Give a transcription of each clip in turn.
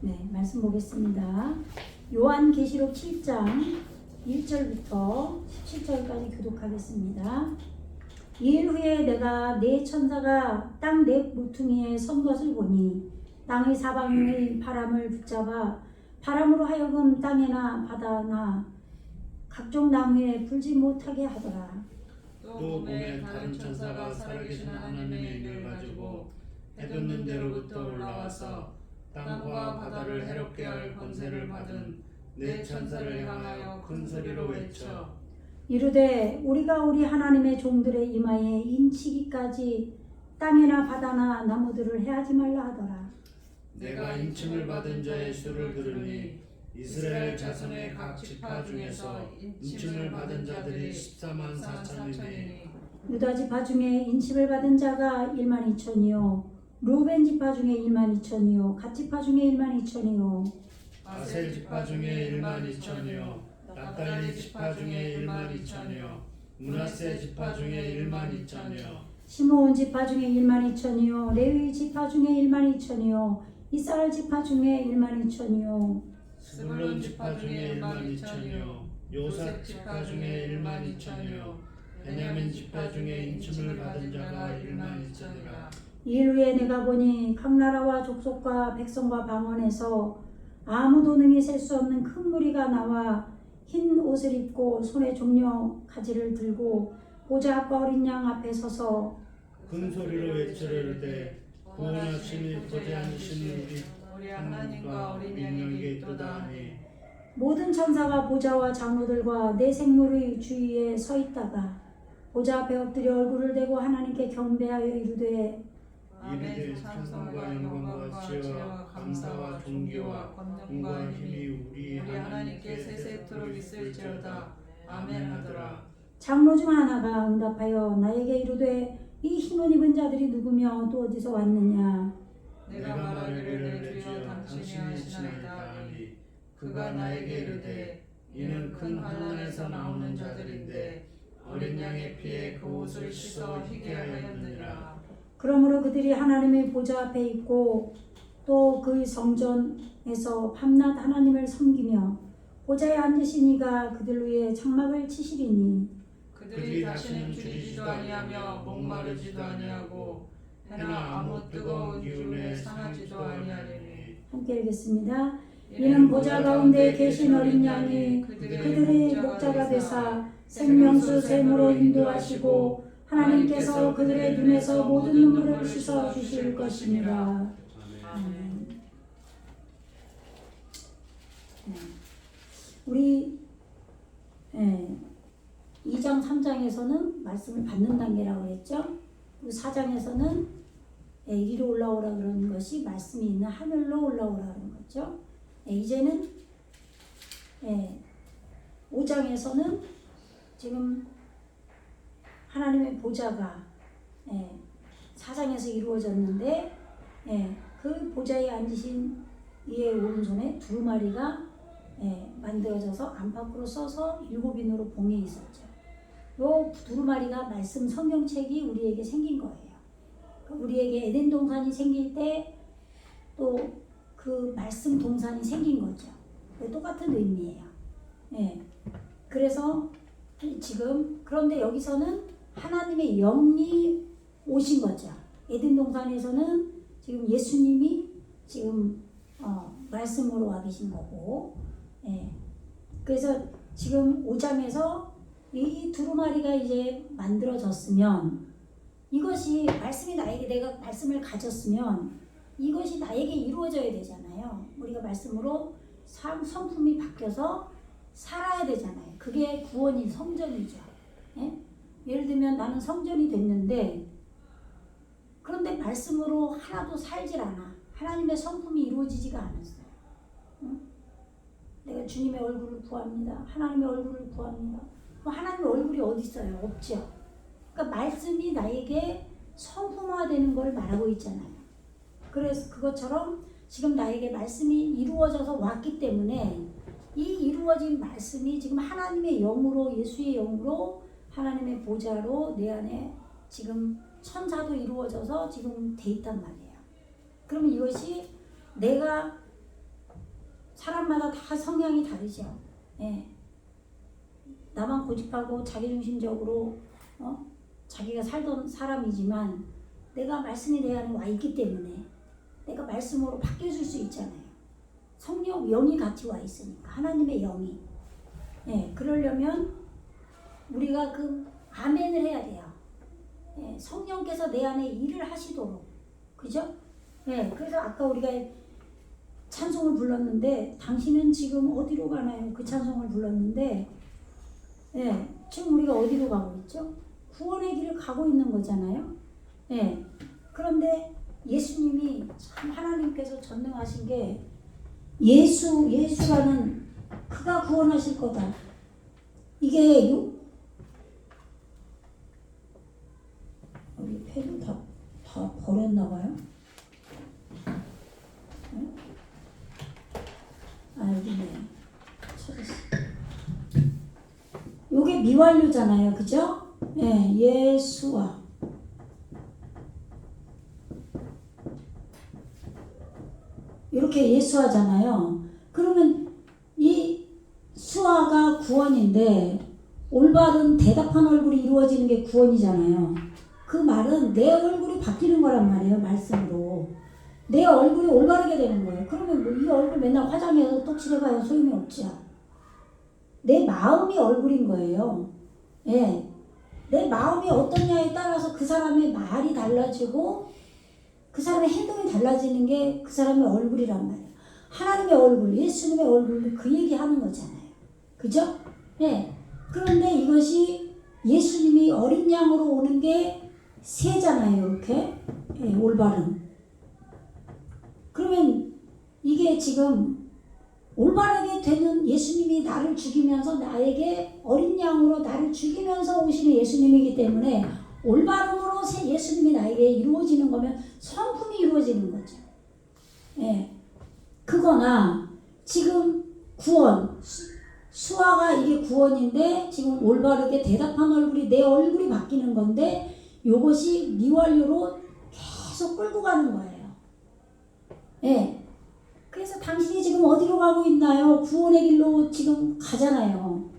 네, 말씀 보겠습니다. 요한계시록 7장 1절부터 17절까지 교독하겠습니다. 이일 후에 내가 네 천사가 땅 네 모퉁이에 선 것을 보니 땅의 사방의 바람을 붙잡아 바람으로 하여금 땅에나 바다나 각종 나무에 불지 못하게 하더라. 또 몸에 다른 천사가 살아계신 하나님의 인을 가지고 해돋는 데로부터 올라와서 땅과 바다를 해롭게 할 권세를 받은 네 천사를 향하여 큰 소리로 외쳐 이르되 우리가 우리 하나님의 종들의 이마에 인치기까지 땅이나 바다나 나무들을 해하지 말라 하더라. 내가 인침을 받은 자의 수를 들으니 이스라엘 자손의 각 지파 중에서 인침을 받은 자들이 14만 4천이니 유다 지파 중에 인침을 받은 자가 1만 2천이요 루벤 지파 중에 1만 2천이요 갓 지파 중에 1만 2천이요 아셀 지파 중에 1만 2천이요 납달리 지파 중에 1만 2천이요 므낫세 지파 중에 1만 2천이요 시므온 지파 중에 1만 2천이요 레위 지파 중에 1만 2천이요 이스라엘 지파 중에 1만 2천이요 스불론 지파 중에 1만 2천이요 요셉 지파 중에 1만 2천이요 베냐민 지파 중에 인침을 받은 자가 1만 2천이라. 이일 후에 내가 보니 각 나라와 족속과 백성과 방언에서 아무도 능히 셀 수 없는 큰 무리가 나와 흰 옷을 입고 손에 종려 가지를 들고 보좌 앞과 어린 양 앞에 서서 큰 소리로 외치려되 구원하심이 보좌하시는 우리 하나님과 어린 양에게 있도다 하니 모든 천사가 보좌와 장로들과 네 생물의 주위에 서 있다가 보좌 앞에 엎드려 얼굴을 대고 하나님께 경배하여 이르되 이르되 찬송과 영광과 지혜와 감사와 존귀와 권능과 힘이 우리 하나님께 세세토록 있을지어다. 아멘 하더라. 장로 중 하나가 응답하여 나에게 이르되 이 흰옷 입은 자들이 누구며 또 어디서 왔느냐. 내가 말하기를 내 주여 당신이 하시나이다 하니 그가 나에게 이르되 이는 큰 환난에서 나오는 자들인데 어린 양의 피에 그 옷을 씻어 희게 하였느니라. 그러므로 그들이 하나님의 보좌 앞에 있고 또 그의 성전에서 밤낮 하나님을 섬기며 보좌에 앉으신 이가 그들 위에 장막을 치시리니 그들이 다시는 줄이지도 아니하며 목마르지도 아니하고 해나 아무 뜨거운 기운에 상하지도 아니하리니. 함께 읽겠습니다. 이는 보좌 가운데 계신 어린 양이 그들의 목자가 되사 생명수 샘으로 인도하시고 하나님께서 그들의 눈에서 모든 눈물을 씻어 주실 것입니다. 아멘. 우리 2장 3장에서는 말씀을 받는 단계라고 했죠. 그리고 4장에서는 이리로 올라오라 그러는 것이 말씀이 있는 하늘로 올라오라 그러는 거죠. 이제는 5장에서는 지금 하나님의 보좌가 4장에서 이루어졌는데 그 보좌에 앉으신 이의 오른손에 두루마리가 만들어져서 안팎으로 써서 7인으로 봉해 있었죠. 요 두루마리가 말씀 성경책이 우리에게 생긴 거예요. 우리에게 에덴 동산이 생길 때 또 그 말씀 동산이 생긴 거죠. 똑같은 의미예요. 그래서 지금 그런데 여기서는 하나님의 영이 오신 거죠. 에덴 동산에서는 지금 예수님이 지금 말씀으로 와 계신 거고, 그래서 지금 5장에서 이 두루마리가 이제 만들어졌으면 이것이 말씀이 나에게 내가 말씀을 가졌으면 이것이 나에게 이루어져야 되잖아요. 우리가 말씀으로 성품이 바뀌어서 살아야 되잖아요. 그게 구원이 성전이죠. 예를 들면 나는 성전이 됐는데 그런데 말씀으로 하나도 살질 않아. 하나님의 성품이 이루어지지가 않았어요. 내가 주님의 얼굴을 구합니다. 하나님의 얼굴을 구합니다. 하나님의 얼굴이 어디 있어요? 없죠. 그러니까 말씀이 나에게 성품화되는 걸 말하고 있잖아요. 그래서 그것처럼 지금 나에게 말씀이 이루어져서 왔기 때문에 이 이루어진 말씀이 지금 하나님의 영으로 예수의 영으로 하나님의 보좌로 내 안에 지금 천사도 이루어져서 지금 돼 있단 말이에요. 그러면 이것이 내가 사람마다 다 성향이 다르죠. 예. 나만 고집하고 자기중심적으로 자기가 살던 사람이지만 내가 말씀이 내 안에 와 있기 때문에 내가 말씀으로 바뀌어질 수 있잖아요. 성령 영이 같이 와 있으니까 하나님의 영이. 예, 그러려면 우리가 그 아멘을 해야 돼요. 예, 성령께서 내 안에 일을 하시도록. 그죠? 예, 그래서 아까 우리가 찬송을 불렀는데 당신은 지금 어디로 가나요? 그 찬송을 불렀는데 예, 지금 우리가 어디로 가고 있죠? 구원의 길을 가고 있는 거잖아요. 예, 그런데 예수님이 참 하나님께서 전능하신 게 예수라는 그가 구원하실 거다. 이게 우리 펜을 다 버렸나 봐요. 네? 아 여기네. 찾았어. 요게 미완료잖아요, 그죠? 예, 예수와 이렇게 예수하잖아요. 그러면 이 수화가 구원인데 올바른 대답한 얼굴이 이루어지는 게 구원이잖아요. 그 말은 내 얼굴이 바뀌는 거란 말이에요. 말씀으로. 내 얼굴이 올바르게 되는 거예요. 그러면 뭐 이 얼굴 맨날 화장해서 똑칠해봐야 소용이 없죠. 내 마음이 얼굴인 거예요. 예. 내 마음이 어떠냐에 따라서 그 사람의 말이 달라지고 그 사람의 행동이 달라지는 게 그 사람의 얼굴이란 말이에요. 하나님의 얼굴, 예수님의 얼굴도 그 얘기하는 거잖아요. 그죠? 예. 그런데 이것이 예수님이 어린 양으로 오는 게 새잖아요. 이렇게. 예, 올바른. 그러면 이게 지금 올바르게 되는 예수님이 나를 죽이면서 나에게 어린 양으로 나를 죽이면서 오시는 예수님이기 때문에 올바름으로 예수님이 나에게 이루어지는 거면 성품이 이루어지는 거죠. 예. 그거나 지금 구원, 수화가 이게 구원인데 지금 올바르게 대답한 얼굴이 내 얼굴이 바뀌는 건데 이것이 미완료로 계속 끌고 가는 거예요. 예. 그래서 당신이 지금 어디로 가고 있나요? 구원의 길로 지금 가잖아요.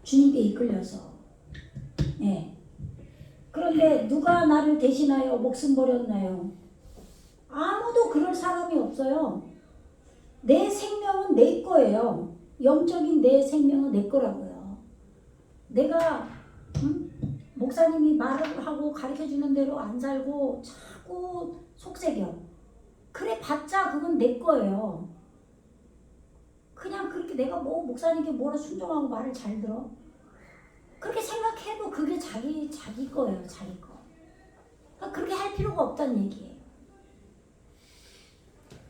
주님께 이끌려서. 예. 그런데 누가 나를 대신하여 목숨 버렸나요? 아무도 그럴 사람이 없어요. 내 생명은 내 거예요. 영적인 내 생명은 내 거라고요. 내가 목사님이 말을 하고 가르쳐주는 대로 안 살고 자꾸 속색여. 그래 봤자 그건 내 거예요. 그냥 그렇게 내가 뭐 목사님께 뭐라 순종하고 말을 잘 들어. 그렇게 생각해도 그게 자기 거예요. 자기 거. 그러니까 그렇게 할 필요가 없다는 얘기예요.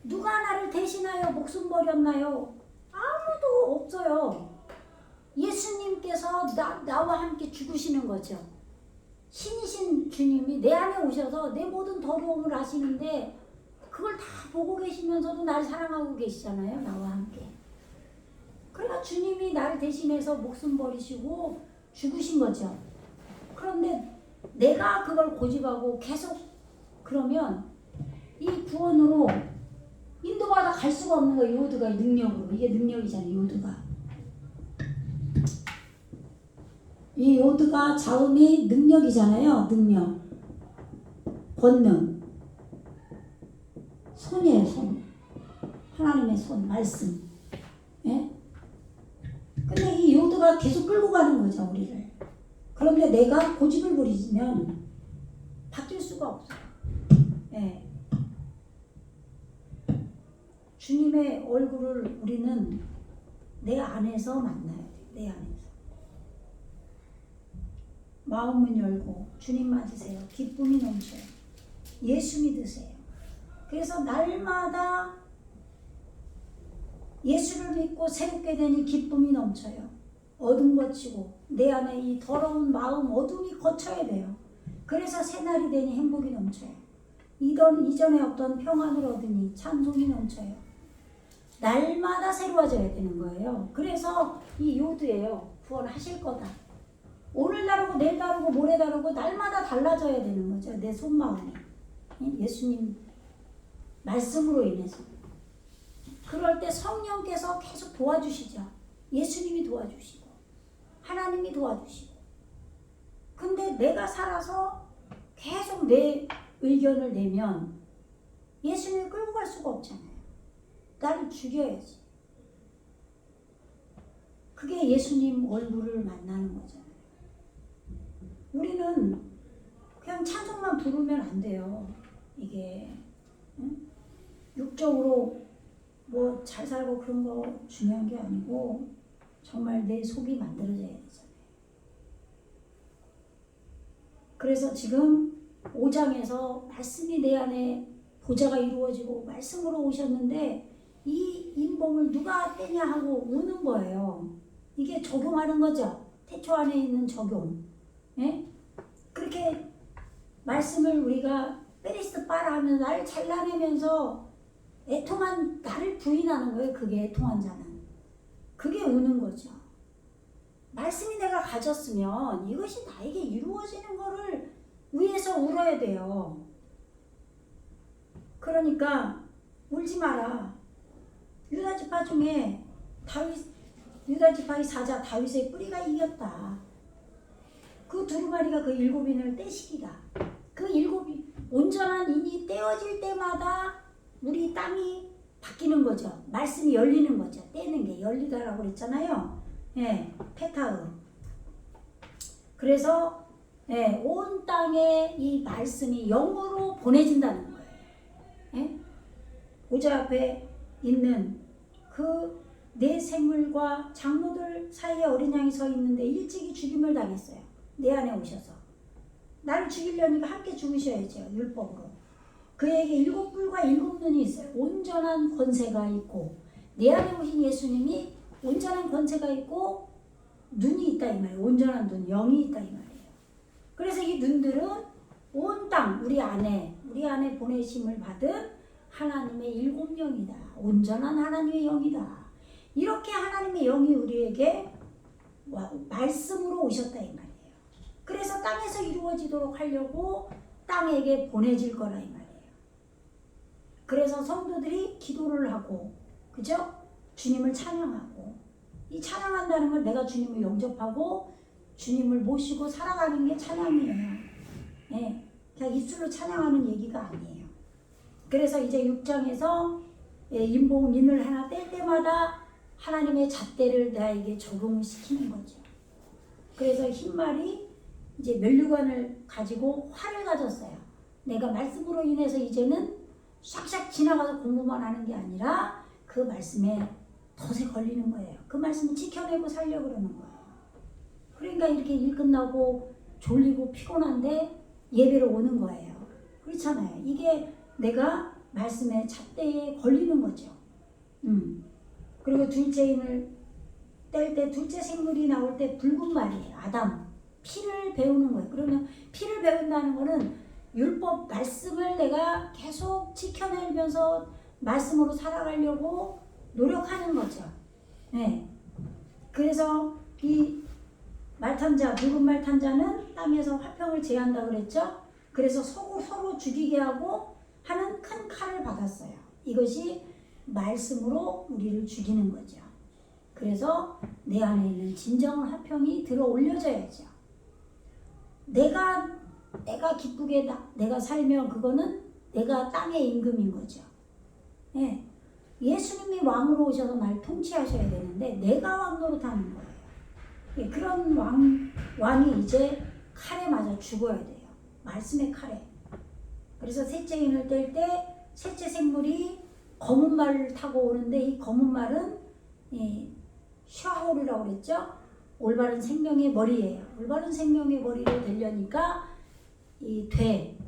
누가 나를 대신하여 목숨 버렸나요? 아무도 없어요. 예수님께서 나와 함께 죽으시는 거죠. 신이신 주님이 내 안에 오셔서 내 모든 더러움을 아시는데 그걸 다 보고 계시면서도 나를 사랑하고 계시잖아요. 나와 함께. 그러니까 주님이 나를 대신해서 목숨 버리시고 죽으신 거죠. 그런데 내가 그걸 고집하고 계속 그러면 이 구원으로 인도받아 갈 수가 없는 거예요. 요드가 능력으로. 이게 능력이잖아요. 요드가. 이 요드가 자음이 능력이잖아요. 능력. 권능. 손이에요. 손. 하나님의 손. 말씀. 예? 근데 이 요드가 계속 끌고 가는 거죠. 우리를. 그런데 내가 고집을 부리면 바뀔 수가 없어요. 예. 주님의 얼굴을 우리는 내 안에서 만나야 돼. 내 안에서. 마음문 열고 주님 맞으세요. 기쁨이 넘쳐요. 예수 믿으세요. 그래서 날마다 예수를 믿고 새롭게 되니 기쁨이 넘쳐요. 어둠 거치고 내 안에 이 더러운 마음 어둠이 거쳐야 돼요. 그래서 새날이 되니 행복이 넘쳐요. 이전에 없던 평안을 얻으니 찬송이 넘쳐요. 날마다 새로워져야 되는 거예요. 그래서 이 요드예요. 구원하실 거다. 오늘 다르고 내일 다르고 모레 다르고 날마다 달라져야 되는 거죠. 내 속마음이. 예수님 말씀으로 인해서. 그럴 때 성령께서 계속 도와주시죠. 예수님이 도와주시고 하나님이 도와주시고. 근데 내가 살아서 계속 내 의견을 내면 예수님을 끌고 갈 수가 없잖아요. 나를 죽여야지. 그게 예수님 얼굴을 만나는 거잖아요. 우리는 그냥 찬송만 부르면 안 돼요. 이게 응? 육적으로 뭐 잘 살고 그런 거 중요한 게 아니고 정말 내 속이 만들어져야 되잖아요. 그래서 지금 5장에서 말씀이 내 안에 보좌가 이루어지고 말씀으로 오셨는데 이 인봉을 누가 떼냐 하고 우는 거예요. 이게 적용하는 거죠. 태초 안에 있는 적용. 예? 그렇게 말씀을 우리가 페리스트 빠라 하면 나를 잘라내면서 애통한 나를 부인하는 거예요. 그게 애통한 자는. 그게 우는 거죠. 말씀이 내가 가졌으면 이것이 나에게 이루어지는 거를 위해서 울어야 돼요. 그러니까 울지 마라. 유다 지파 중에 유다 지파의 사자 다윗의 뿌리가 이겼다. 그 두루마리가 그 7인을 떼시기다. 그 7이 온전한 인이 떼어질 때마다 우리 땅이 바뀌는 거죠. 말씀이 열리는 거죠. 떼는 게 열리다라고 그랬잖아요. 예, 페타흐. 그래서 예, 온 땅에 이 말씀이 영으로 보내진다는 거예요. 예? 보좌 앞에 있는 그 내 생물과 장로들 사이에 어린 양이 서 있는데 일찍이 죽임을 당했어요. 내 안에 오셔서. 나를 죽이려니까 함께 죽으셔야죠. 율법으로. 그에게 7뿔과 7눈이 있어요. 온전한 권세가 있고 내 안에 오신 예수님이 온전한 권세가 있고 눈이 있다 이 말이에요. 온전한 눈, 영이 있다 이 말이에요. 그래서 이 눈들은 온 땅, 우리 안에 보내심을 받은 하나님의 7영이다. 온전한 하나님의 영이다. 이렇게 하나님의 영이 우리에게 말씀으로 오셨다 이 말이에요. 그래서 땅에서 이루어지도록 하려고 땅에게 보내질 거라 이 말이에요. 그래서 성도들이 기도를 하고, 그죠? 주님을 찬양하고, 이 찬양한다는 걸 내가 주님을 영접하고 주님을 모시고 살아가는 게 찬양이에요. 예, 그냥 입술로 찬양하는 얘기가 아니에요. 그래서 이제 6장에서 인을 하나 뗄 때마다 하나님의 잣대를 나에게 적용을 시키는 거죠. 그래서 흰말이 이제 면류관을 가지고 활을 가졌어요. 내가 말씀으로 인해서 이제는 샥샥 지나가서 공부만 하는 게 아니라 그 말씀에 덫에 걸리는 거예요. 그 말씀을 지켜내고 살려고 그러는 거예요. 그러니까 이렇게 일 끝나고 졸리고 피곤한데 예배로 오는 거예요. 그렇잖아요. 이게 내가 말씀의 잣대에 걸리는 거죠. 그리고 둘째 인을 뗄 때 둘째 생물이 나올 때 붉은 말이에요. 아담. 피를 배우는 거예요. 그러면 피를 배운다는 거는 율법 말씀을 내가 계속 지켜내면서 말씀으로 살아가려고 노력하는 거죠. 네. 그래서 이 말탄자, 붉은 말탄자는 땅에서 화평을 제한다고 그랬죠. 그래서 서로 죽이게 하고 하는 큰 칼을 받았어요. 이것이 말씀으로 우리를 죽이는 거죠. 그래서 내 안에 있는 진정한 화평이 들어 올려져야죠. 내가 기쁘게 내가 살면 그거는 내가 땅의 임금인 거죠. 예. 예수님이 왕으로 오셔서 날 통치하셔야 되는데 내가 왕 노릇하는 거예요. 예, 그런 왕이 이제 칼에 맞아 죽어야 돼요. 말씀의 칼에. 그래서 셋째 인을 뗄 때 셋째 생물이 검은 말을 타고 오는데 이 검은 말은 샤홀이라고 그랬죠. 올바른 생명의 머리예요. 올바른 생명의 머리를 되려니까 이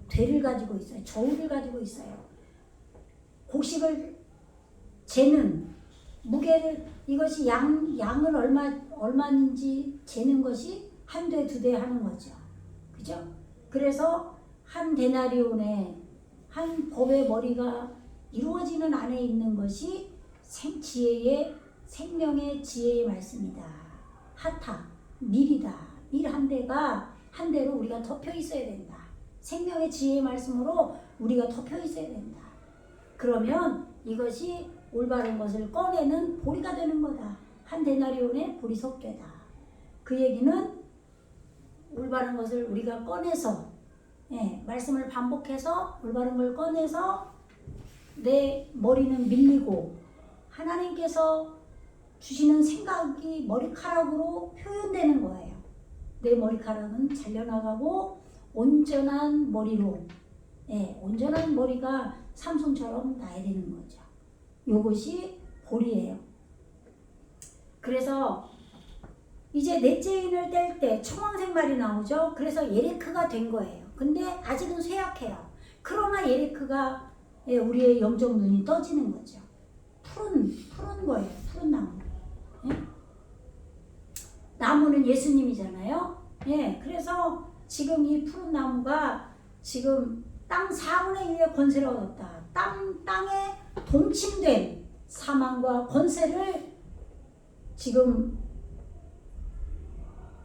되를 가지고 있어요. 저울을 가지고 있어요. 곡식을 재는 무게를 이것이 양을 얼마인지 재는 것이 한 대, 두 대 하는 거죠. 그죠? 그래서 한 데나리온에 한 법의 머리가 이루어지는 안에 있는 것이 생명의 지혜의 말씀이다. 하타, 밀이다. 밀 한 대가 한 대로 우리가 덮여 있어야 된다. 생명의 지혜의 말씀으로 우리가 덮여 있어야 된다. 그러면 이것이 올바른 것을 꺼내는 보리가 되는 거다. 한 데나리온에 보리 섞되다. 그 얘기는 올바른 것을 우리가 꺼내서 말씀을 반복해서 올바른 걸 꺼내서 내 머리는 밀리고 하나님께서 주시는 생각이 머리카락으로 표현되는 거예요. 내 머리카락은 잘려나가고 온전한 머리로 온전한 머리가 삼손처럼 나야 되는 거죠. 이것이 보리예요. 그래서 이제 넷째 인을 뗄 때 청황색 말이 나오죠. 그래서 예레크가 된 거예요. 근데 아직은 쇠약해요. 그러나 예레크가 우리의 영적 눈이 떠지는 거죠. 푸른 거예요. 푸른 나무. 나무는 예수님이잖아요. 그래서 지금 이 푸른 나무가 지금 땅 4분의 1의 권세를 얻었다. 땅에 동침된 사망과 권세를 지금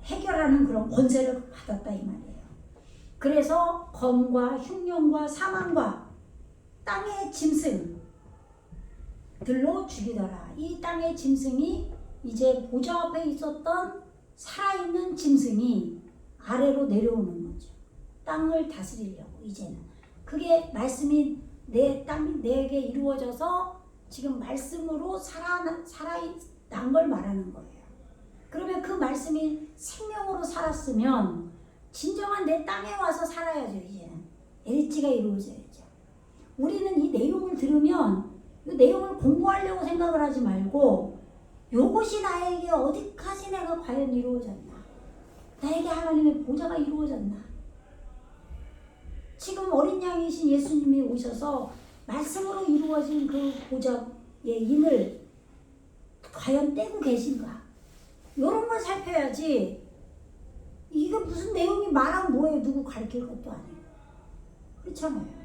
해결하는 그런 권세를 받았다 이 말이에요. 그래서 검과 흉년과 사망과 땅의 짐승들로 죽이더라. 이 땅의 짐승이 이제 보좌 앞에 있었던 살아있는 짐승이 아래로 내려오는 거죠. 땅을 다스리려고 이제는. 그게 말씀이 내게 이루어져서 지금 말씀으로 살아난 걸 말하는 거예요. 그러면 그 말씀이 생명으로 살았으면 진정한 내 땅에 와서 살아야죠. 이제는 엘치가 이루어져야죠. 우리는 이 내용을 들으면 이 내용을 공부하려고 생각을 하지 말고 이것이 나에게 어디까지 내가 과연 이루어졌나, 나에게 하나님의 보좌가 이루어졌나. 지금 어린 양이신 예수님이 오셔서 말씀으로 이루어진 그 보좌의 인을 과연 떼고 계신가, 이런 걸 살펴야지. 이게 무슨 내용이 말하면 뭐예요. 누구 가르칠 것도 아니에요. 그렇잖아요.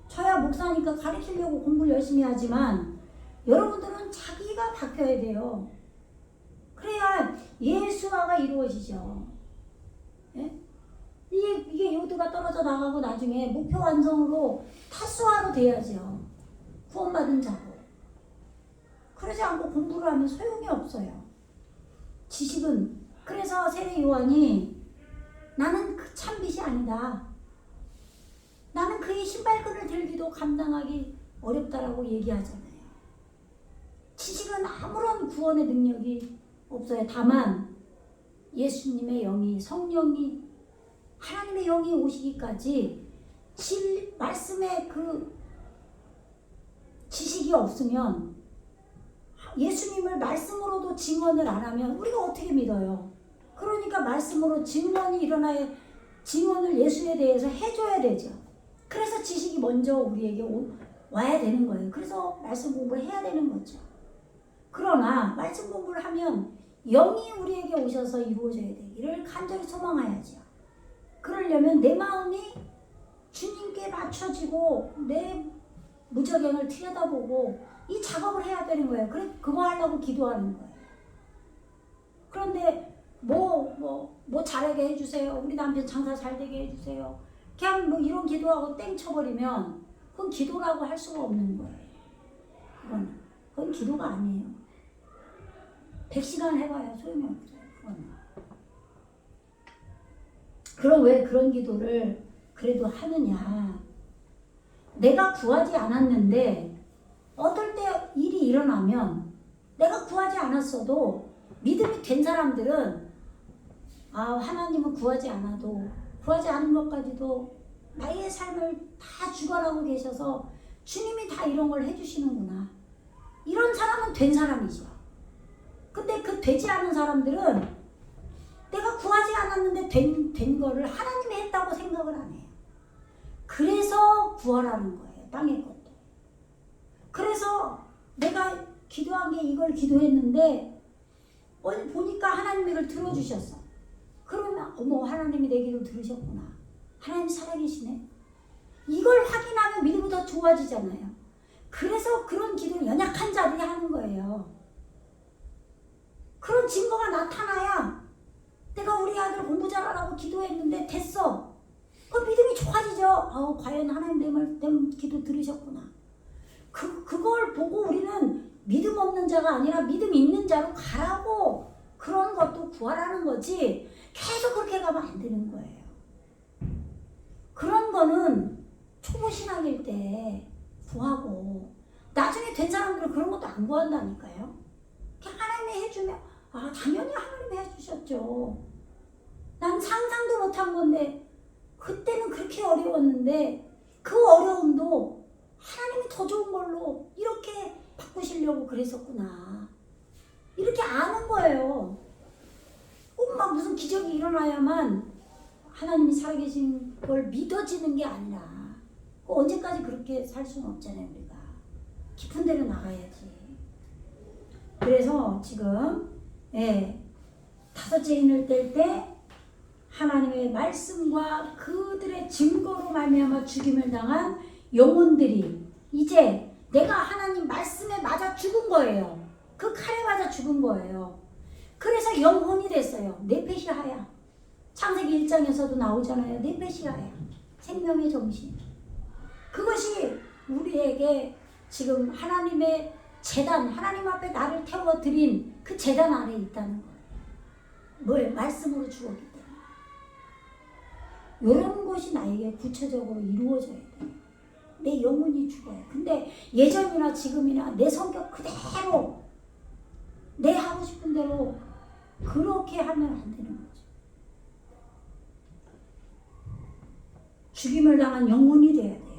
저야 목사니까 가르치려고 공부를 열심히 하지만 여러분들은 자기가 바뀌어야 돼요. 그래야 예수화가 이루어지죠. 이게 요드가 떨어져 나가고 나중에 목표 완성으로 타수화로 돼야죠. 구원받은 자로. 그러지 않고 공부를 하면 소용이 없어요. 지식은. 그래서 세례 요한이 나는 그 참빛이 아니다. 나는 그의 신발끈을 들기도 감당하기 어렵다라고 얘기하잖아요. 지식은 아무런 구원의 능력이 없어요. 다만 예수님의 영이, 성령이, 하나님의 영이 오시기까지 말씀의 그 지식이 없으면, 예수님을 말씀으로도 증언을 안 하면 우리가 어떻게 믿어요? 그러니까 말씀으로 증언이 일어나야, 증언을 예수에 대해서 해줘야 되죠. 그래서 지식이 먼저 우리에게 와야 되는 거예요. 그래서 말씀 공부를 해야 되는 거죠. 그러나 말씀 공부를 하면 영이 우리에게 오셔서 이루어져야 되기를 간절히 소망하야죠. 그러려면 내 마음이 주님께 맞춰지고 내 무저갱을 들여다보고 이 작업을 해야 되는 거예요. 그거 하려고 기도하는 거예요. 그런데 뭐 잘하게 해주세요. 우리 남편 장사 잘 되게 해주세요. 그냥 뭐 이런 기도하고 땡 쳐버리면 그건 기도라고 할 수가 없는 거예요. 그건 기도가 아니에요. 100시간 해봐야 소용이 없어요. 그럼 왜 그런 기도를 그래도 하느냐. 내가 구하지 않았는데 어떨 때 일이 일어나면 내가 구하지 않았어도 믿음이 된 사람들은 하나님은 구하지 않아도, 구하지 않은 것까지도 나의 삶을 다 주관하고 계셔서 주님이 다 이런 걸 해주시는구나. 이런 사람은 된 사람이죠. 근데 그 되지 않은 사람들은 내가 구하지 않았는데 된 거를 하나님이 했다고 생각을 안 해요. 그래서 구하라는 거예요. 땅의 것도. 그래서 내가 기도한 게 이걸 기도했는데 보니까 하나님이 이걸 들어주셨어. 그러면 하나님이 내 기도 들으셨구나. 하나님 살아계시네. 이걸 확인하면 믿음이 더 좋아지잖아요. 그래서 그런 기도를 연약한 자들이 하는 거예요. 그런 증거가 나타나야 내가 우리 아들 공부 잘하라고 기도했는데 됐어. 그 믿음이 좋아지죠. 과연 하나님 내 말 기도 들으셨구나. 그걸 보고 우리는 믿음 없는 자가 아니라 믿음 있는 자로 가라고 그런 것도 구하라는 거지 계속 그렇게 가면 안 되는 거예요. 그런 거는 초보 신학일 때 구하고 나중에 된 사람들은 그런 것도 안 구한다니까요. 그냥 하나님이 해주면 당연히 하나님이 해주셨죠. 난 상상도 못한 건데 그때는 그렇게 어려웠는데 그 어려움도 하나님이 더 좋은 걸로 이렇게 바꾸시려고 그랬었구나. 이렇게 아는 거예요. 꼭 막 무슨 기적이 일어나야만 하나님이 살아계신 걸 믿어지는 게 아니라 언제까지 그렇게 살 수는 없잖아요. 우리가 깊은 데로 나가야지. 그래서 지금 다섯째 인을 뗄 때 하나님의 말씀과 그들의 증거로 말미암아 죽임을 당한 영혼들이 이제 내가 하나님 말씀에 맞아 죽은 거예요. 그 칼에 맞아 죽은 거예요. 그래서 영혼이 됐어요. 네페시아야. 창세기 1장에서도 나오잖아요. 네페시아야. 생명의 정신. 그것이 우리에게 지금 하나님의 제단, 하나님 앞에 나를 태워드린 그 제단 아래 있다는 거예요. 뭘? 말씀으로 죽었기 때문에. 이런 것이 나에게 구체적으로 이루어져야 돼요. 내 영혼이 죽어요. 근데 예전이나 지금이나 내 성격 그대로 내 하고 싶은 대로 그렇게 하면 안 되는 거죠. 죽임을 당한 영혼이 돼야 돼요.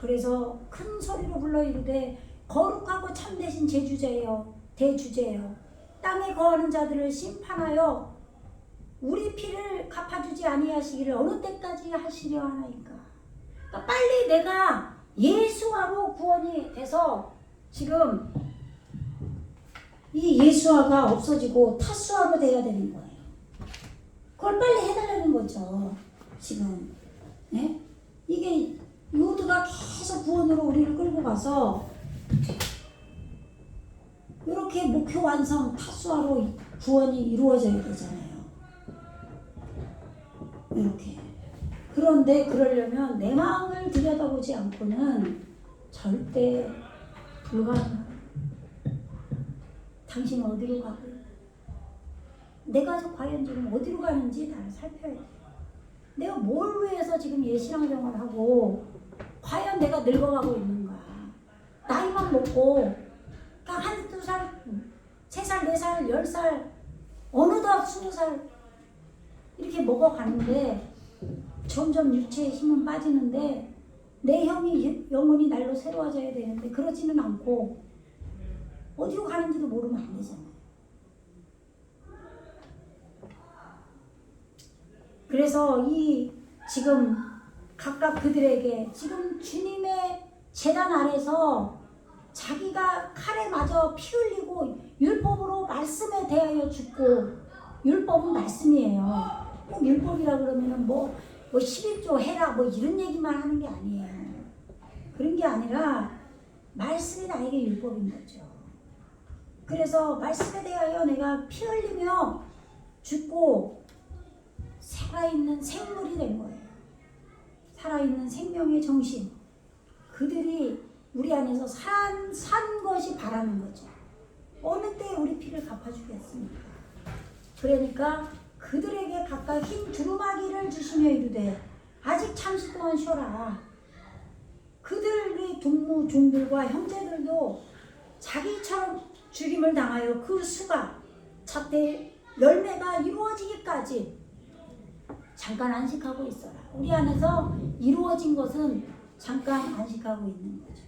그래서 큰 소리로 불러 이르되 거룩하고 참되신 제주제여 대주제여 땅에 거하는 자들을 심판하여 우리 피를 갚아주지 아니하시기를 어느 때까지 하시려 하나이까. 그러니까 빨리 내가 예수화로 구원이 돼서 지금 이 예수화가 없어지고 타수화로 돼야 되는 거예요. 그걸 빨리 해달라는 거죠. 지금 이게 요드가 계속 구원으로 우리를 끌고 가서 이렇게 목표 완성 타수화로 구원이 이루어져야 되잖아요. 이렇게. 그런데 그러려면 내 마음을 들여다보지 않고는 절대 불가능합니다. 당신은 어디로 가고 내가 과연 지금 어디로 가는지 나를 살펴야 돼. 내가 뭘 위해서 지금 예신앙생활을 하고 과연 내가 늙어가고 있는가. 나이만 먹고 한두 살, 3살, 4살, 10살 어느덧 20살 이렇게 먹어가는데 점점 육체의 힘은 빠지는데 내 영혼이 날로 새로워져야 되는데 그러지는 않고 어디로 가는지도 모르면 안 되잖아요. 그래서 이 지금 각각 그들에게 지금 주님의 제단 아래서 자기가 칼에 맞아 피 흘리고 율법으로 말씀에 대하여 죽고 율법은 말씀이에요. 꼭 율법이라 그러면은 뭐 11조 해라 뭐 이런 얘기만 하는 게 아니에요. 그런 게 아니라 말씀이 나에게 율법인 거죠. 그래서 말씀에 대하여 내가 피 흘리며 죽고 살아있는 생물이 된 거예요. 살아있는 생명의 정신. 그들이 우리 안에서 산 것이 바라는 거죠. 어느 때 우리 피를 갚아주겠습니까? 그러니까 그들에게 각각 흰 두루마기를 주시며 이르되 아직 잠시 동안 쉬어라. 그들의 동무 종들과 형제들도 자기처럼 죽임을 당하여 그 수가 차때 열매가 이루어지기까지 잠깐 안식하고 있어라. 우리 안에서 이루어진 것은 잠깐 안식하고 있는 거죠.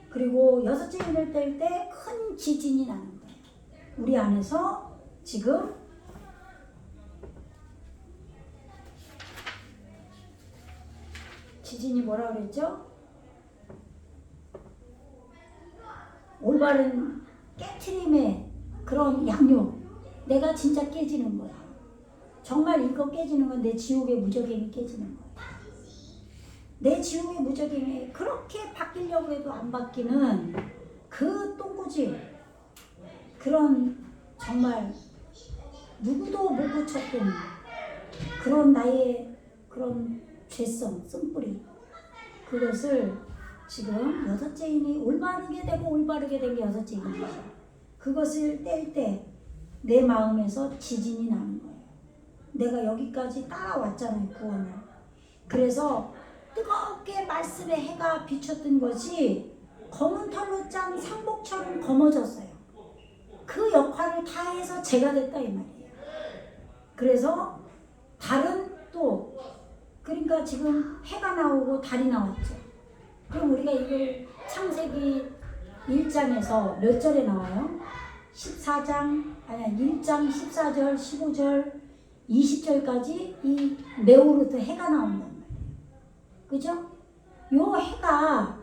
그리고 여섯째 인을 뗄 때 큰 지진이 나는 거예요. 우리 안에서 지금 지진이 뭐라 그랬죠? 올바른 깨트림의 그런 양육. 내가 진짜 깨지는 거야. 정말 이거 깨지는 건 내 지옥의 무적행이 깨지는 거야. 내 지옥의 무적행이 그렇게 바뀌려고 해도 안 바뀌는 그 똥꼬집. 그런 정말 누구도 못 고쳤던 그런 나의 그런 죄성, 쓴뿌리. 그것을 지금 여섯째 인이 올바르게 되고 올바르게 된 게 여섯째 인이죠. 그것을 뗄 때 내 마음에서 지진이 나는 거예요. 내가 여기까지 따라왔잖아요, 구원을. 그래서 뜨겁게 말씀의 해가 비쳤던 것이 검은 털로 짠 상복처럼 검어졌어요. 그 역할을 다 해서 제가 됐다 이 말이에요. 그래서 달은 또 그러니까 지금 해가 나오고 달이 나왔죠. 그럼 우리가 이걸 창세기 1장에서 몇 절에 나와요? 14장 아니야 1장 14절 15절 20절까지 이 네오르트 해가 나온단 말이에요. 그죠? 요 해가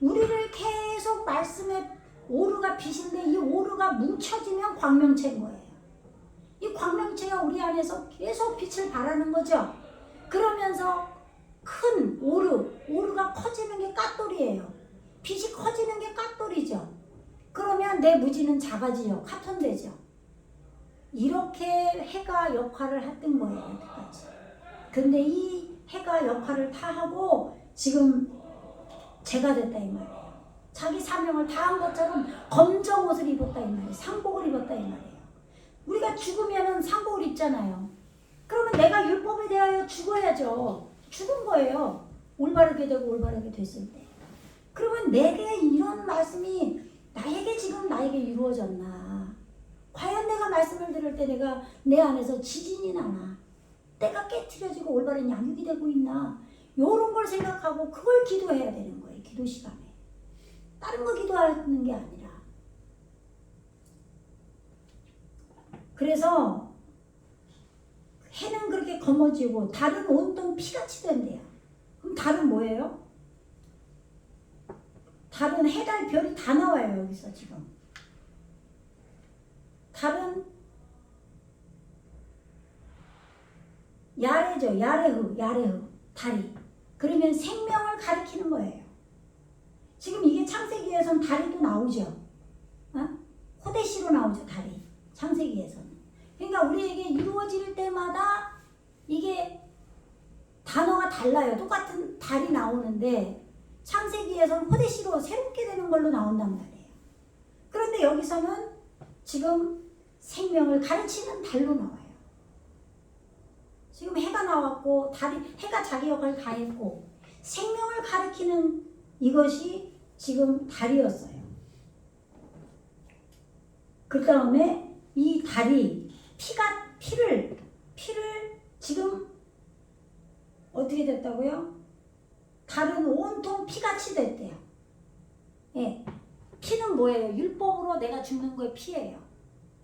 우리를 계속 말씀에 오르가 빛인데 이 오르가 뭉쳐지면 광명체인 거예요. 이 광명체가 우리 안에서 계속 빛을 발하는 거죠. 그러면서 큰 오르가 커지는 게 깍돌이에요. 빛이 커지는 게 깍돌이죠. 그러면 내 무지는 작아지죠. 카톤되죠. 이렇게 해가 역할을 했던 거예요. 여태까지. 근데 이 해가 역할을 다 하고 지금 제가 됐다 이 말이에요. 자기 사명을 다 한 것처럼 검정 옷을 입었다 이 말이에요. 상복을 입었다 이 말이에요. 우리가 죽으면은 상복을 입잖아요. 그러면 내가 율법에 대하여 죽어야죠. 죽은 거예요. 올바르게 되고 올바르게 됐을 때. 그러면 내게 이런 말씀이 나에게 이루어졌나? 과연 내가 말씀을 들을 때 내가 내 안에서 지진이 나나? 때가 깨트려지고 올바른 양육이 되고 있나? 이런 걸 생각하고 그걸 기도해야 되는 거예요. 기도 시간에. 다른 거 기도하는 게 아니라. 그래서 해는 그렇게 검어지고 달은 온통 피같이 된대요. 그럼 달은 뭐예요? 달은 해, 달, 별이 다 나와요. 여기서 지금. 달은 야레죠. 야레흐. 달이. 그러면 생명을 가리키는 거예요. 지금 이게 창세기에선 달이 또 나오죠. 호데시로 나오죠. 달이. 창세기에서는. 그러니까 우리에게 이루어질 때마다 이게 단어가 달라요. 똑같은 달이 나오는데 창세기에서는 호데시로 새롭게 되는 걸로 나온단 말이에요. 그런데 여기서는 지금 생명을 가르치는 달로 나와요. 지금 해가 나왔고 해가 자기 역할을 다 했고 생명을 가리키는 이것이 지금 달이었어요. 그 다음에 이 달이 피를 지금 어떻게 됐다고요? 달은 온통 피같이 됐대요. 예. 피는 뭐예요? 율법으로 내가 죽는 거에 피예요.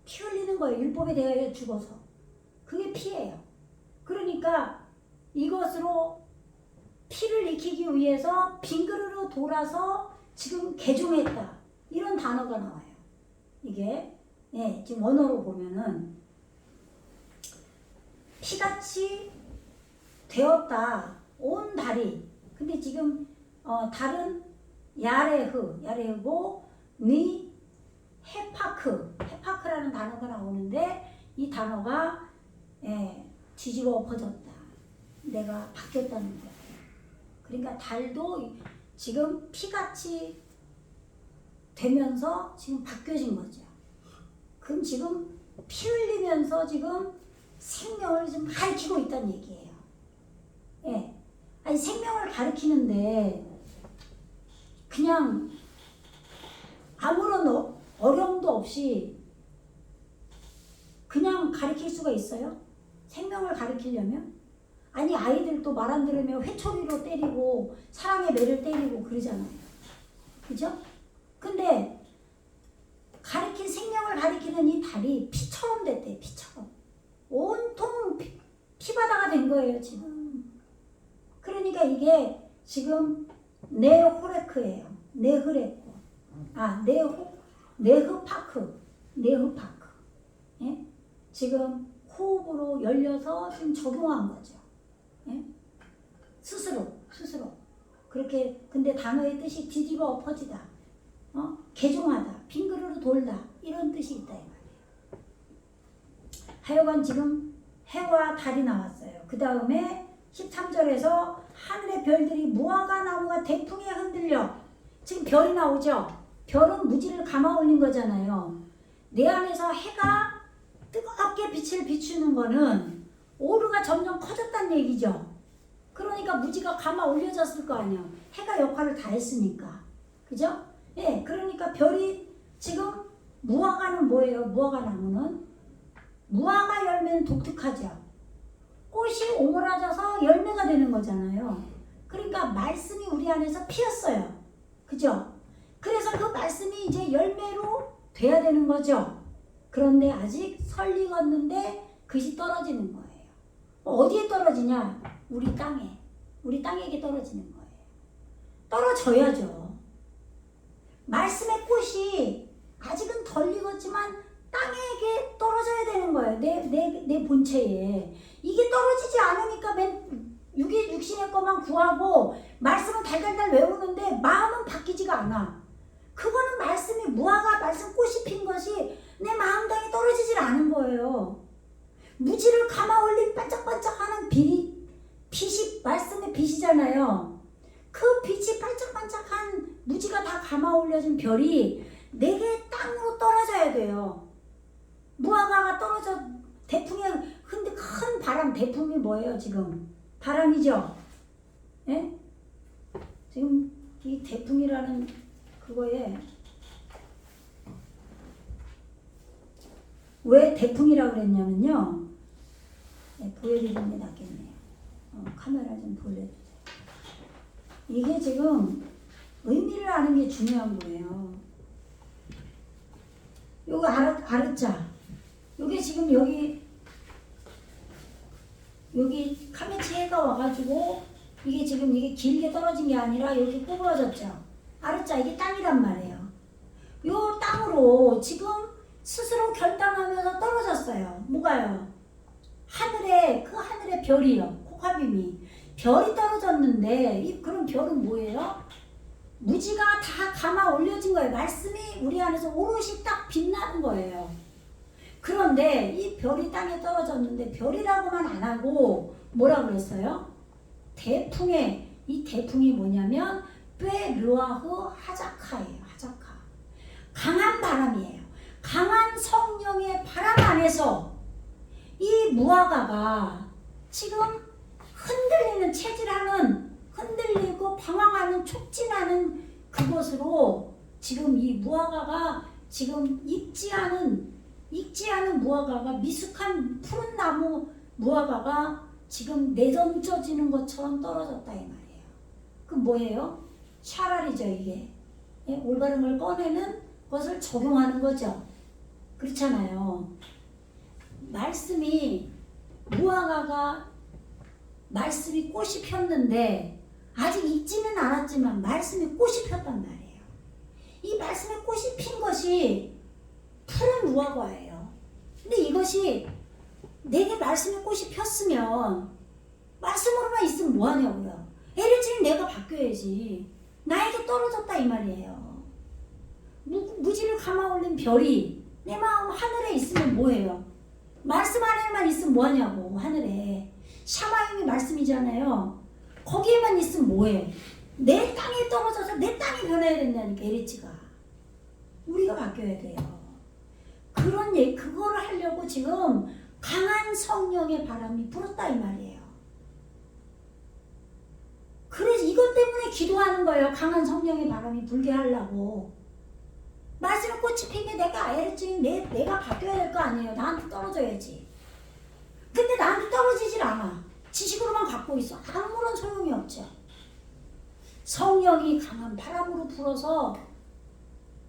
피 흘리는 거예요. 율법에 대하여 죽어서. 그게 피예요. 그러니까 이것으로 피를 익히기 위해서 빙그르르 돌아서 지금 개종했다. 이런 단어가 나와요. 이게 예, 지금 원어로 보면은 피같이 되었다. 온 달이. 근데 지금 달은 야레흐고 니 헤파크라는 단어가 나오는데 이 단어가 뒤집어 엎어졌다. 내가 바뀌었다는 거예요. 그러니까 달도 지금 피같이 되면서 지금 바뀌어진 거죠. 그럼 지금 피 흘리면서 지금 생명을 지금 가르치고 있다는 얘기예요. 예. 아니 생명을 가르치는데 그냥 아무런 어려움도 없이 그냥 가르칠 수가 있어요? 생명을 가르치려면? 아니 아이들도 말 안 들으면 회초리로 때리고 사랑의 매를 때리고 그러잖아요. 그죠? 근데 생명을 가리키는 이 달이 피처럼 됐대. 피처럼. 온통 피바다가 된 거예요 지금. 그러니까 이게 지금 네호레크예요. 네흐레크. 네흐파크. 예? 지금 호흡으로 열려서 지금 적용한 거죠. 예? 스스로. 그렇게 근데 단어의 뜻이 뒤집어 엎어지다. 개종하다. 빙그르르 돌다. 이런 뜻이 있다 이 말이에요. 하여간 지금 해와 달이 나왔어요. 그 다음에 13절에서 하늘의 별들이 무화과 나무가 대풍에 흔들려 지금 별이 나오죠? 별은 무지를 감아 올린 거잖아요. 내 안에서 해가 뜨겁게 빛을 비추는 거는 오르가 점점 커졌다는 얘기죠. 그러니까 무지가 감아 올려졌을 거 아니야. 해가 역할을 다 했으니까. 그죠? 예, 그러니까 별이 지금 무화과는 뭐예요? 무화과 나무는? 무화과 열매는 독특하죠. 꽃이 오므라져서 열매가 되는 거잖아요. 그러니까 말씀이 우리 안에서 피었어요. 그죠? 그래서 그 말씀이 이제 열매로 돼야 되는 거죠. 그런데 아직 설익었는데 그것이 떨어지는 거예요. 어디에 떨어지냐? 우리 땅에. 우리 땅에게 떨어지는 거예요. 떨어져야죠. 말씀의 꽃이 아직은 덜 익었지만 땅에게 떨어져야 되는 거예요. 내 본체에. 이게 떨어지지 않으니까 맨 육신의 것만 구하고 말씀은 달달달 외우는데 마음은 바뀌지가 않아. 그거는 말씀이 무화과 말씀 꽃이 핀 것이 내 마음당에 떨어지질 않은 거예요. 무지를 감아 올린 반짝반짝하는 빛이 말씀의 빛이잖아요. 그 빛이 반짝반짝한 무지가 다 감아 올려진 별이 내게 땅으로 떨어져야 돼요. 무화과가 떨어져 대풍에 근데 큰 바람 대풍이 뭐예요 지금? 바람이죠. 예? 지금 이 대풍이라는 그거에 왜 대풍이라고 그랬냐면요. 네, 보여드리는 게 낫겠네요. 카메라 좀 돌려주세요. 이게 지금 의미를 아는 게 중요한 거예요. 요거 아르자. 요게 지금 여기 카메치 해가 와가지고 이게 지금 이게 길게 떨어진 게 아니라 여기 구부러졌죠. 아르자 이게 땅이란 말이에요. 요 땅으로 지금 스스로 결단하면서 떨어졌어요. 뭐가요? 하늘에 그 하늘의 별이요. 코카빔이 별이 떨어졌는데 그럼 별은 뭐예요? 무지가 다 감아 올려진 거예요. 말씀이 우리 안에서 오롯이 딱 빛나는 거예요. 그런데 이 별이 땅에 떨어졌는데 별이라고만 안 하고 뭐라고 그랬어요? 대풍에 이 대풍이 뭐냐면 베르아흐 하자카예요. 하자카. 강한 바람이에요. 강한 성령의 바람 안에서 이 무화과가 지금 흔들리는 체질하는 흔들리고 방황하는 촉진하는 그것으로 지금 이 무화과가 지금 익지 않은 무화과가 미숙한 푸른 나무 무화과가 지금 내던져지는 것처럼 떨어졌다 이 말이에요. 그럼 뭐예요? 샤랄이죠 이게. 예? 올바른 걸 꺼내는 것을 적용하는 거죠. 그렇잖아요. 무화과가 말씀이 꽃이 폈는데 아직 익지는 않았지만 말씀이 꽃이 폈단 말이에요. 이 말씀의 꽃이 핀 것이 푸른 무화과예요. 근데 이것이 내게 말씀의 꽃이 폈으면 말씀으로만 있으면 뭐하냐고요. 에르지는 내가 바뀌어야지. 나에게 떨어졌다 이 말이에요. 무지를 감아 올린 별이 내 마음 하늘에 있으면 뭐해요? 말씀 안에만 있으면 뭐하냐고. 하늘에 샤마임이 말씀이잖아요. 거기에만 있으면 뭐해? 내 땅에 떨어져서 내 땅이 변해야 된다니까. 에르지가 우리가 바뀌어야 돼요. 그거를 하려고 지금 강한 성령의 바람이 불었다 이 말이에요. 그래서 이것 때문에 기도하는 거예요. 강한 성령의 바람이 불게 하려고. 말씀의 꽃이 핀 게 내가 내가 바뀌어야 될 거 아니에요. 나한테 떨어져야지. 근데 나한테 떨어지질 않아. 지식으로만 갖고 있어. 아무런 소용이 없죠. 성령이 강한 바람으로 불어서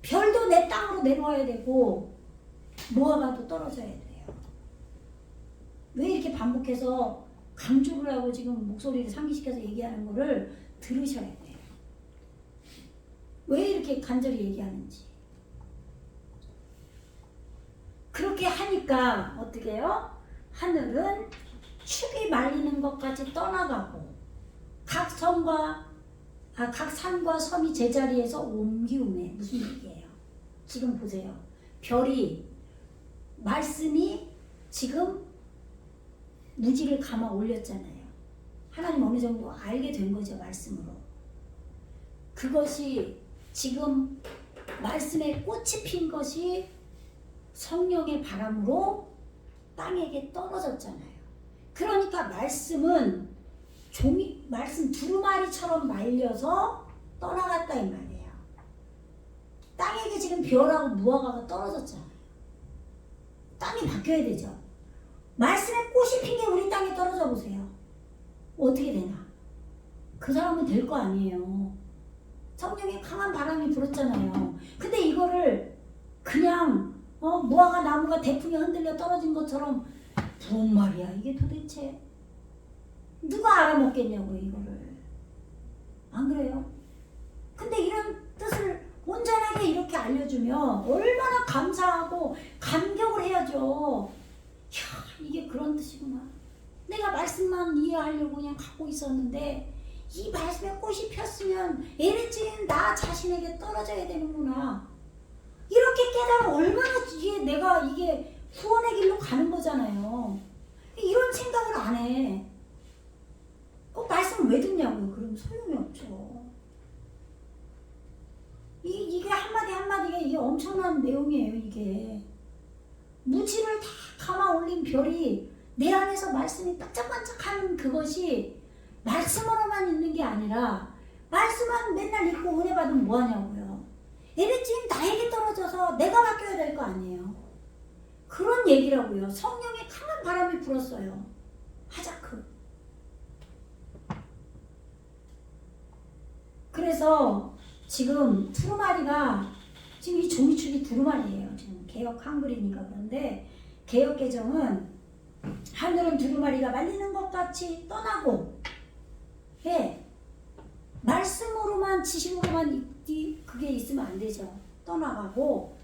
별도 내 땅으로 내려와야 되고 무화과도 떨어져야 돼요. 왜 이렇게 반복해서 강조를 하고 지금 목소리를 상기시켜서 얘기하는 거를 들으셔야 돼요. 왜 이렇게 간절히 얘기하는지. 그렇게 하니까 어떻게 해요? 하늘은 축이 말리는 것까지 떠나가고 각 산과 섬이 제자리에서 옮기우네. 무슨 얘기예요? 지금 보세요. 말씀이 지금 무지를 감아 올렸잖아요. 하나님 어느 정도 알게 된 거죠. 말씀으로. 그것이 지금 말씀에 꽃이 핀 것이 성령의 바람으로 땅에게 떨어졌잖아요. 그러니까 말씀은 말씀 두루마리처럼 말려서 떠나갔다 이 말이에요. 땅에게 지금 벼라고 무화과가 떨어졌잖아요. 땅이 바뀌어야 되죠. 말씀에 꽃이 핀 게 우리 땅에 떨어져 보세요. 어떻게 되나? 그 사람은 될 거 아니에요. 성령의 강한 바람이 불었잖아요. 근데 이거를 그냥 무화과 나무가 대풍에 흔들려 떨어진 것처럼 부은 말이야. 이게 도대체 누가 알아먹겠냐고 이거를. 안 그래요? 근데 이런 뜻을 온전하게 이렇게 알려주면 얼마나 감사하고 감격을 해야죠. 이야, 이게 그런 뜻이구나. 내가 말씀만 이해하려고 그냥 갖고 있었는데 이 말씀에 꽃이 폈으면 에너지는 나 자신에게 떨어져야 되는구나. 이렇게 깨달으면 얼마나 이게 후원의 길로 가는 거잖아요. 이런 생각을 안 해. 그 말씀을 왜 듣냐고요. 그럼 소용이 없죠. 이게 한마디 한마디가 이게 엄청난 내용이에요. 이게 무지를 다 감아 올린 별이 내 안에서 말씀이 반짝반짝하는 그것이 말씀으로만 있는 게 아니라 말씀만 맨날 읽고 은혜 받으면 뭐하냐고요. 에너지는 나에게 떨어져서 내가 바뀌어야 될 거 아니에요. 그런 얘기라고요. 성령의 강한 바람이 불었어요. 하자크. 그래서 지금 두루마리가 지금 이 종이축이 두루마리예요. 지금 개역 한글이니까. 그런데 개역 개정은 하늘은 두루마리가 말리는 것 같이 떠나고, 예, 말씀으로만 지식으로만 그게 있으면 안 되죠. 떠나가고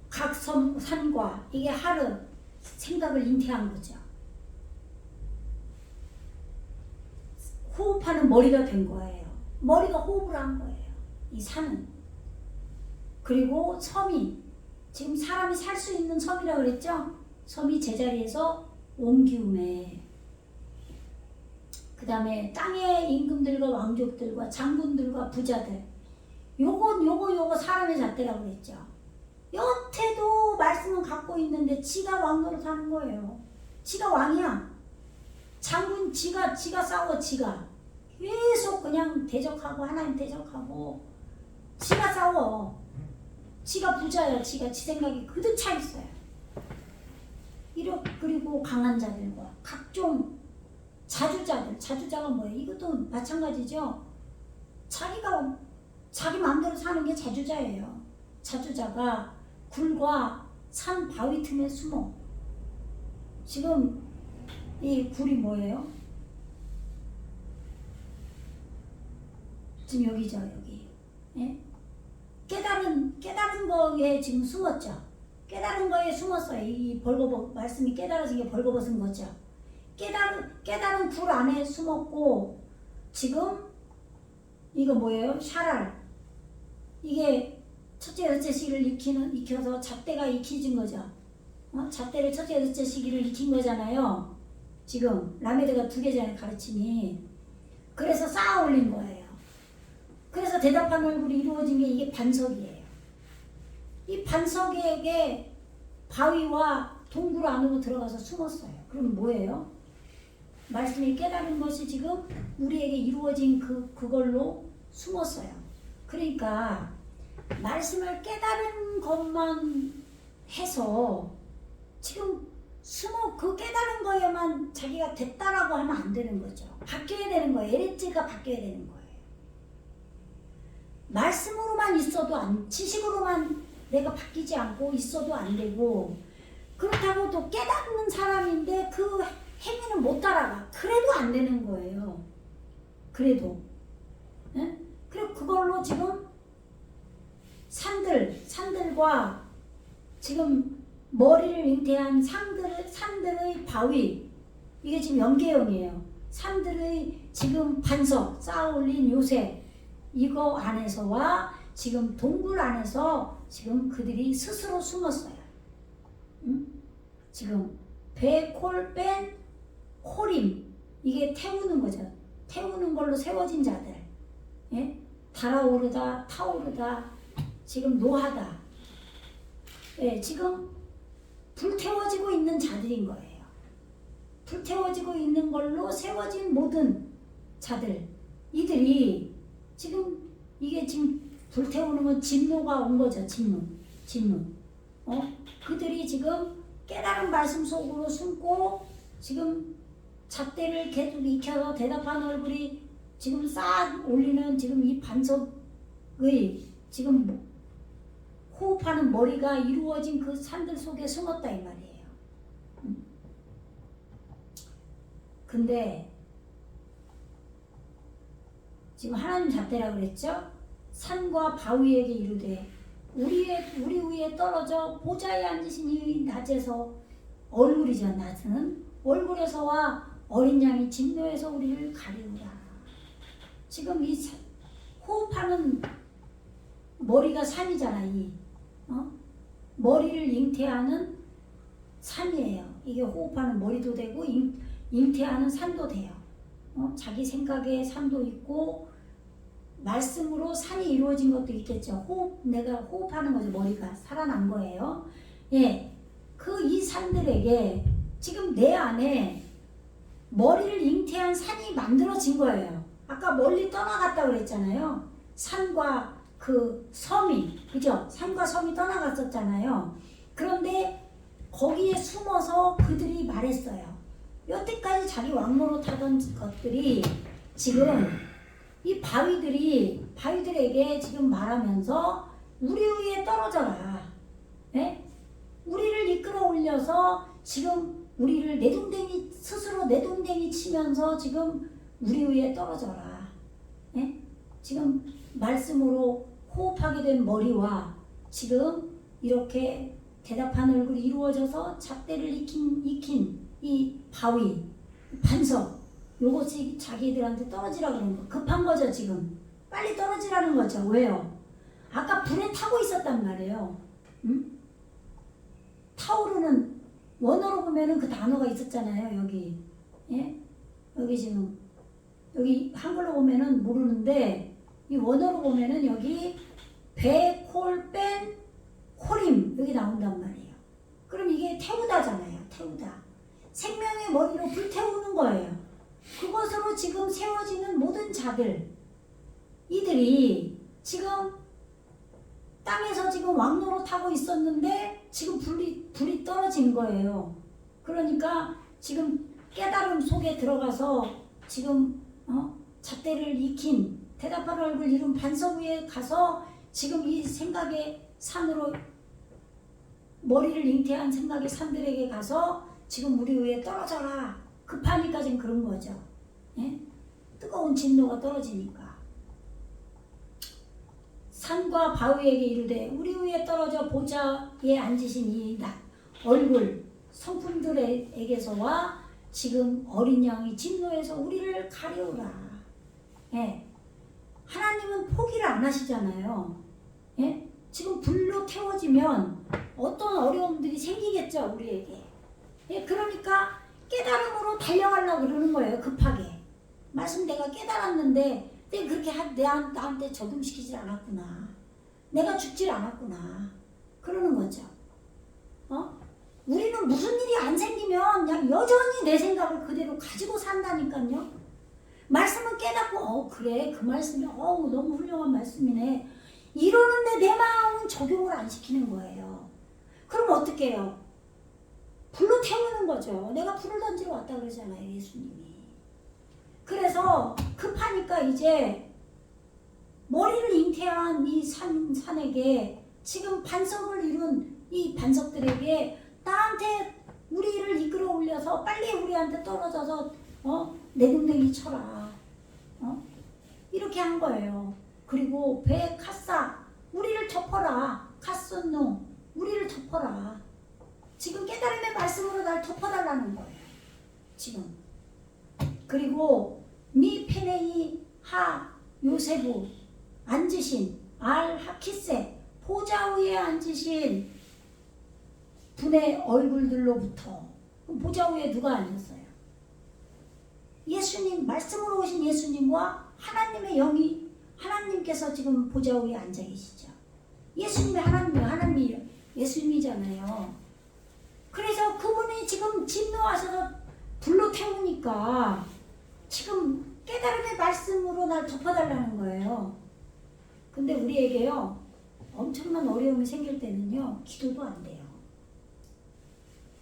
각 산과 이게 하루 생각을 잉태한 거죠. 호흡하는 머리가 된 거예요. 머리가 호흡을 한 거예요. 이 산은. 그리고 섬이 지금 사람이 살 수 있는 섬이라고 그랬죠? 섬이 제자리에서 옮기움에 그 다음에 땅의 임금들과 왕족들과 장군들과 부자들 요거 사람의 잣대라고 그랬죠. 여태도 말씀은 갖고 있는데 지가 왕노릇 하는 거예요. 지가 왕이야. 장군 지가 싸워. 지가 계속 그냥 대적하고 하나님 대적하고 지가 싸워. 지가 부자야. 지가 지 생각이 그득 차 있어요. 그리고 강한 자들과 각종 자주자가 뭐예요? 이것도 마찬가지죠. 자기 마음대로 사는 게 자주자예요. 자주자가 굴과 산 바위 틈에 숨어. 지금 이 굴이 뭐예요? 지금 여기죠, 여기. 예? 깨달은 거에 지금 숨었죠. 깨달은 거에 숨었어요. 이 말씀이 깨달아진 게 벌거벗은 거죠. 깨달은 굴 안에 숨었고, 지금 이거 뭐예요? 샤랄. 이게 첫째, 둘째 시기를 익혀서 잣대가 익혀진 거죠. 잣대를 첫째, 둘째 시기를 익힌 거잖아요. 지금 라메드가 2개잖아요, 가르침이. 그래서 쌓아 올린 거예요. 그래서 대답하는 얼굴이 이루어진 게 이게 반석이에요. 이 반석에게 바위와 동굴 안으로 들어가서 숨었어요. 그럼 뭐예요? 말씀이 깨달은 것이 지금 우리에게 이루어진 그걸로 숨었어요. 그러니까 말씀을 깨달은 것만 해서 지금 그 깨달은 거에만 자기가 됐다라고 하면 안 되는 거죠. 바뀌어야 되는 거예요. 에레지가 바뀌어야 되는 거예요. 말씀으로만 있어도 지식으로만 내가 바뀌지 않고 있어도 안 되고, 그렇다고 또 깨닫는 사람인데 그 행위는 못 따라가. 그래도 안 되는 거예요. 그래도. 네? 그리고 그걸로 지금 산들과 지금 머리를 잉태한 산들의 바위, 이게 지금 연계형이에요. 산들의 지금 반석 쌓아 올린 요새, 이거 안에서와 지금 동굴 안에서 지금 그들이 스스로 숨었어요. 응? 지금 배콜 뺀 호림, 이게 태우는 거죠. 태우는 걸로 세워진 자들. 예? 달아오르다 타오르다 지금 노하다. 예, 지금 불태워지고 있는 자들인 거예요. 불태워지고 있는 걸로 세워진 모든 자들, 이들이 지금 이게 지금 불태우는 건 진노가 온 거죠. 진노. 그들이 지금 깨달은 말씀 속으로 숨고 지금 잣대를 계속 익혀서 대답한 얼굴이 지금 쌓아 올리는 지금 이 반석의 지금 호흡하는 머리가 이루어진 그 산들 속에 숨었다 이 말이에요. 근데 지금 하나님 잣대라 그랬죠? 산과 바위에게 이르되 우리 위에 떨어져 보좌에 앉으신 이 낮에서 얼굴이죠. 낮은 얼굴에서와 어린 양이 진노에서 우리를 가리우라. 지금 이 호흡하는 머리가 산이잖아. 머리를 잉태하는 산이에요. 이게 호흡하는 머리도 되고 잉태하는 산도 돼요. 자기 생각에 산도 있고 말씀으로 산이 이루어진 것도 있겠죠. 내가 호흡하는 거죠. 머리가 살아난 거예요. 예, 이 산들에게 지금 내 안에 머리를 잉태한 산이 만들어진 거예요. 아까 멀리 떠나갔다 그랬잖아요. 산과 그 섬이, 그죠? 산과 섬이 떠나갔었잖아요. 그런데 거기에 숨어서 그들이 말했어요. 여태까지 자기 왕노릇 하던 것들이 지금 이 바위들에게 지금 말하면서 우리 위에 떨어져라. 예? 우리를 이끌어 올려서 지금 우리를 스스로 내동댕이 치면서 지금 우리 위에 떨어져라. 예? 지금 말씀으로 호흡하게 된 머리와 지금 이렇게 대답한 얼굴이 이루어져서 잣대를 익힌 이 바위, 반석, 요것이 자기들한테 떨어지라 그런 거. 급한 거죠, 지금. 빨리 떨어지라는 거죠. 왜요? 아까 불에 타고 있었단 말이에요. 응? 타오르는, 원어로 보면은 그 단어가 있었잖아요, 여기. 예? 여기 지금, 여기 한글로 보면은 모르는데, 이 원어로 보면은 여기 배, 콜, 뺀, 콜임, 여기 나온단 말이에요. 그럼 이게 태우다잖아요, 태우다. 생명의 머리로 불태우는 거예요. 그것으로 지금 세워지는 모든 자들, 이들이 지금 땅에서 지금 왕노릇하고 있었는데 지금 불이 떨어진 거예요. 그러니까 지금 깨달음 속에 들어가서 지금 잣대를 익힌 대답할 얼굴 이룬 반석 위에 가서 지금 이 생각의 산으로 머리를 잉태한 생각의 산들에게 가서 지금 우리 위에 떨어져라. 급하니까 지금 그런 거죠. 예? 뜨거운 진노가 떨어지니까. 산과 바위에게 이르되 우리 위에 떨어져 보좌에 앉으신 이 얼굴 성품들에게서와 지금 어린 양이 진노에서 우리를 가려우라. 예. 하나님은 포기를 안 하시잖아요. 예? 지금 불로 태워지면 어떤 어려움들이 생기겠죠, 우리에게. 예, 그러니까 깨달음으로 달려가려고 그러는 거예요, 급하게. 말씀 내가 깨달았는데 내가 그렇게 나한테 적용시키질 않았구나. 내가 죽질 않았구나. 그러는 거죠. 우리는 무슨 일이 안 생기면 그냥 여전히 내 생각을 그대로 가지고 산다니까요. 말씀은 깨닫고 그래 그 말씀이 너무 훌륭한 말씀이네. 이러는데 내 마음은 적용을 안 시키는 거예요. 그럼 어떻게 해요? 불로 태우는 거죠. 내가 불을 던지러 왔다 그러잖아요, 예수님이. 그래서 급하니까 이제 머리를 잉태한 이 산에게 지금 반석을 이룬 이 반석들에게 나한테 우리를 이끌어 올려서 빨리 우리한테 떨어져서 내동댕이 쳐라. 이렇게 한 거예요. 그리고 배 카사 우리를 덮어라. 카스노 우리를 덮어라. 지금 깨달음의 말씀으로 날 덮어달라는 거예요. 지금. 그리고 미 페네이 하 요세부 앉으신 알 하키세 보좌 위에 앉으신 분의 얼굴들로부터 보좌 위에 누가 앉았어요? 예수님, 말씀으로 오신 예수님과 하나님의 영이 하나님께서 지금 보좌 위에 앉아 계시죠. 예수님이 하나님이 예수님이잖아요. 그래서 그분이 지금 집 놓아서 불로 태우니까 지금 깨달음의 말씀으로 날 덮어달라는 거예요. 근데 우리에게요 엄청난 어려움이 생길 때는요 기도도 안 돼요.